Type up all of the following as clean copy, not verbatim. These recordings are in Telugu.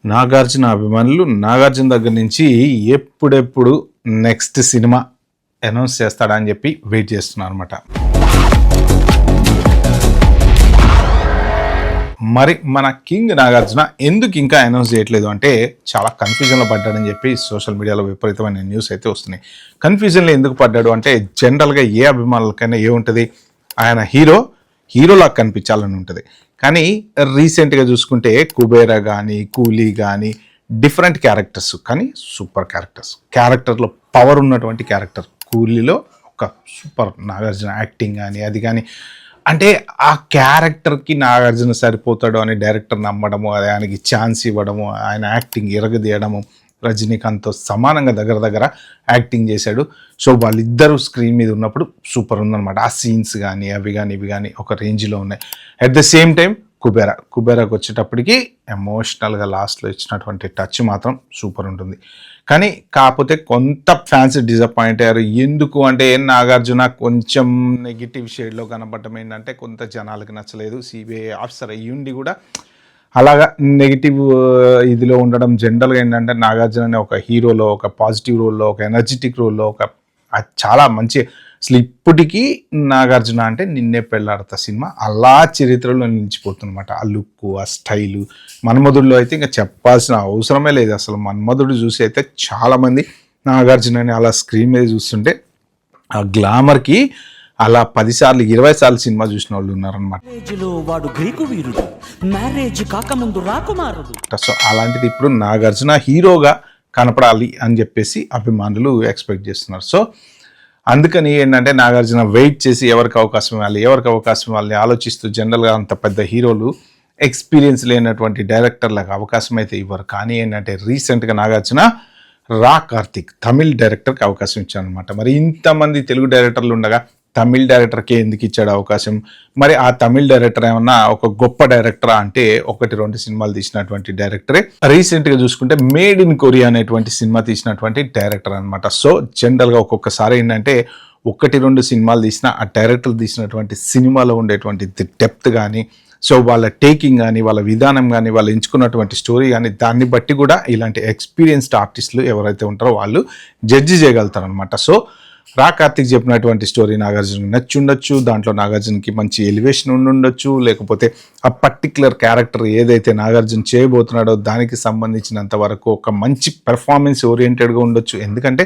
నాగార్జున అభిమానులు నాగార్జున దగ్గర నుంచి ఎప్పుడెప్పుడు నెక్స్ట్ సినిమా అనౌన్స్ చేస్తాడా అని చెప్పి వెయిట్ చేస్తున్నారు అనమాట. మరి మన కింగ్ నాగార్జున ఎందుకు ఇంకా అనౌన్స్ చేయట్లేదు అంటే చాలా కన్ఫ్యూజన్లో పడ్డాడని చెప్పి సోషల్ మీడియాలో విపరీతమైన న్యూస్ అయితే వస్తున్నాయి. కన్ఫ్యూజన్లో ఎందుకు పడ్డాడు అంటే జనరల్గా ఏ అభిమానులకైనా ఏముంటుంది, ఆయన హీరోలా కనిపించాలని ఉంటుంది. కానీ రీసెంట్గా చూసుకుంటే కుబేరా కానీ కూలీ కానీ డిఫరెంట్ క్యారెక్టర్స్, కానీ సూపర్ క్యారెక్టర్లో పవర్ ఉన్నటువంటి క్యారెక్టర్. కూలీలో ఒక సూపర్ నాగార్జున యాక్టింగ్ కానీ అది కానీ, అంటే ఆ క్యారెక్టర్కి నాగార్జున సరిపోతాడు అని డైరెక్టర్ నమ్మడము, ఆయనకి ఛాన్స్ ఇవ్వడము, ఆయన యాక్టింగ్ ఎరగదీయడము, రజనీకాంత్తో సమానంగా దగ్గర యాక్టింగ్ చేశాడు. సో వాళ్ళిద్దరూ స్క్రీన్ మీద ఉన్నప్పుడు సూపర్ ఉందన్నమాట. ఆ సీన్స్ కానీ అవి కానీ ఒక రేంజ్లో ఉన్నాయి. అట్ ద సేమ్ టైం కుబేరాకు వచ్చేటప్పటికి ఎమోషనల్గా లాస్ట్లో ఇచ్చినటువంటి టచ్ మాత్రం సూపర్ ఉంటుంది. కానీ కాకపోతే కొంత ఫ్యాన్స్ డిసప్పాయింట్ అయ్యారు. ఎందుకు అంటే నాగార్జున కొంచెం నెగిటివ్ షేడ్లో కనబడటం ఏంటంటే కొంత జనాలకు నచ్చలేదు. సిబిఐ ఆఫీసర్ అయ్యుండి కూడా అలాగా నెగిటివ్ ఇదిలో ఉండడం. జనరల్గా ఏంటంటే నాగార్జున అనే ఒక హీరోలో, ఒక పాజిటివ్ రోల్లో, ఒక ఎనర్జెటిక్ రోల్లో, ఒక చాలా మంచి అసలు ఇప్పటికీ నాగార్జున అంటే నిన్నే పెళ్ళాడతా సినిమా అలా చరిత్రలో నిలిచిపోతుందన్నమాట. ఆ లుక్, ఆ స్టైలు. మన్మధుడిలో అయితే ఇంకా చెప్పాల్సిన అవసరమే లేదు. అసలు మన్మధుడు చూసి అయితే చాలామంది నాగార్జునని అలా స్క్రీన్ మీద చూస్తుంటే ఆ గ్లామర్కి అలా 10 సార్లు 20 సార్లు సినిమా చూసిన వాళ్ళు ఉన్నారనమాట. సో అలాంటిది ఇప్పుడు నాగార్జున హీరోగా కనపడాలి అని చెప్పేసి అభిమానులు ఎక్స్పెక్ట్ చేస్తున్నారు. సో అందుకని ఏంటంటే నాగార్జున వెయిట్ చేసి ఎవరికి అవకాశం ఇవ్వాలి ఆలోచిస్తూ, జనరల్గా అంత పెద్ద హీరోలు ఎక్స్పీరియన్స్ లేనటువంటి డైరెక్టర్లకు అవకాశం అయితే ఇవ్వరు. కానీ ఏంటంటే రీసెంట్గా నాగార్జున కార్తిక్ తమిళ్ డైరెక్టర్కి అవకాశం ఇచ్చాడు అనమాట. మరి ఇంతమంది తెలుగు డైరెక్టర్లు ఉండగా తమిళ్ డైరెక్టర్కే ఎందుకు ఇచ్చాడు అవకాశం? మరి ఆ తమిళ్ డైరెక్టర్ ఏమన్నా ఒక గొప్ప డైరెక్టరా అంటే 1-2 సినిమాలు తీసినటువంటి డైరెక్టరే. రీసెంట్గా చూసుకుంటే మేడ్ ఇన్ కొరియా అనేటువంటి సినిమా తీసినటువంటి డైరెక్టర్ అనమాట. సో జనరల్గా ఒక్కొక్కసారి ఏంటంటే 1-2 సినిమాలు తీసిన ఆ డైరెక్టర్లు తీసినటువంటి సినిమాలో ఉండేటువంటి డెప్త్ కానీ, సో వాళ్ళ టేకింగ్ కానీ, వాళ్ళ విధానం కానీ, వాళ్ళు ఎంచుకున్నటువంటి స్టోరీ కానీ, దాన్ని బట్టి కూడా ఇలాంటి ఎక్స్పీరియన్స్డ్ ఆర్టిస్టులు ఎవరైతే ఉంటారో వాళ్ళు జడ్జి చేయగలుగుతారు అనమాట. సో కార్తిక్ చెప్పినటువంటి స్టోరీ నాగార్జునకి నచ్చుండొచ్చు, దాంట్లో నాగార్జునకి మంచి ఎలివేషన్ ఉండుండొచ్చు, లేకపోతే ఆ పర్టిక్యులర్ క్యారెక్టర్ ఏదైతే నాగార్జున చేయబోతున్నాడో దానికి సంబంధించినంత వరకు ఒక మంచి పెర్ఫార్మెన్స్ ఓరియంటెడ్గా ఉండొచ్చు. ఎందుకంటే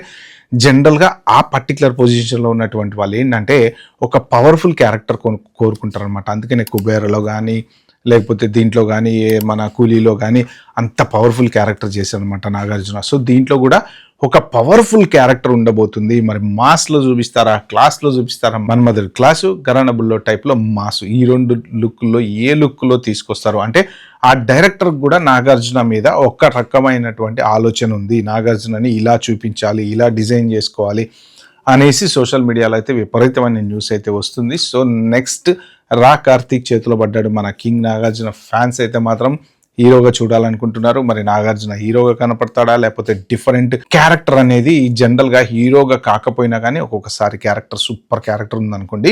జనరల్గా ఆ పర్టిక్యులర్ పొజిషన్లో ఉన్నటువంటి వాళ్ళు ఏంటంటే ఒక పవర్ఫుల్ క్యారెక్టర్ కోరుకుంటారు అనమాట. అందుకనే కుబేరలో కానీ లేకపోతే దీంట్లో కానీ మన కూలీలో కానీ అంత పవర్ఫుల్ క్యారెక్టర్ చేశారనమాట నాగార్జున. సో దీంట్లో కూడా ఒక పవర్ఫుల్ క్యారెక్టర్ ఉండబోతుంది. మరి మాస్లో చూపిస్తారా, క్లాస్లో చూపిస్తారా? మన్మధుడు క్లాసు, ఘరానా బుల్లో టైప్లో మాసు, ఈ 2 లుక్లో ఏ లుక్లో తీసుకొస్తారు అంటే ఆ డైరెక్టర్ కూడా నాగార్జున మీద ఒక రకమైనటువంటి ఆలోచన ఉంది. నాగార్జునని ఇలా చూపించాలి, ఇలా డిజైన్ చేసుకోవాలి అనేసి సోషల్ మీడియాలో అయితే విపరీతమైన న్యూస్ అయితే వస్తుంది. సో నెక్స్ట్ కార్తిక్ చేతిలో పడ్డాడు మన కింగ్ నాగార్జున. ఫ్యాన్స్ అయితే మాత్రం హీరోగా చూడాలనుకుంటున్నారు. మరి నాగార్జున హీరోగా కనపడతాడా లేకపోతే డిఫరెంట్ క్యారెక్టర్ అనేది జనరల్గా హీరోగా కాకపోయినా కానీ ఒక్కొక్కసారి సూపర్ క్యారెక్టర్ ఉందనుకోండి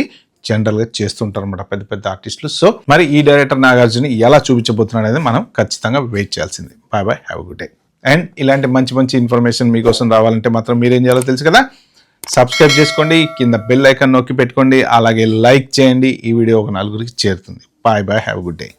జనరల్గా చేస్తుంటారు అనమాట పెద్ద ఆర్టిస్టులు. సో మరి ఈ డైరెక్టర్ నాగార్జున ఎలా చూపించబోతున్నాడు అనేది మనం ఖచ్చితంగా వెయిట్ చేయాల్సింది. Bye have a good day. And ఇలాంటి మంచి ఇన్ఫర్మేషన్ మీకోసం రావాలంటే మాత్రం మీరేం చేయాలో తెలుసు కదా, సబ్స్క్రైబ్ చేసుకోండి, కింద బెల్ ఐకాన్ నొక్కి పెట్టుకోండి, అలాగే లైక్ చేయండి. ఈ వీడియో ఒక 4 చేరుతుంది. Bye have a good day.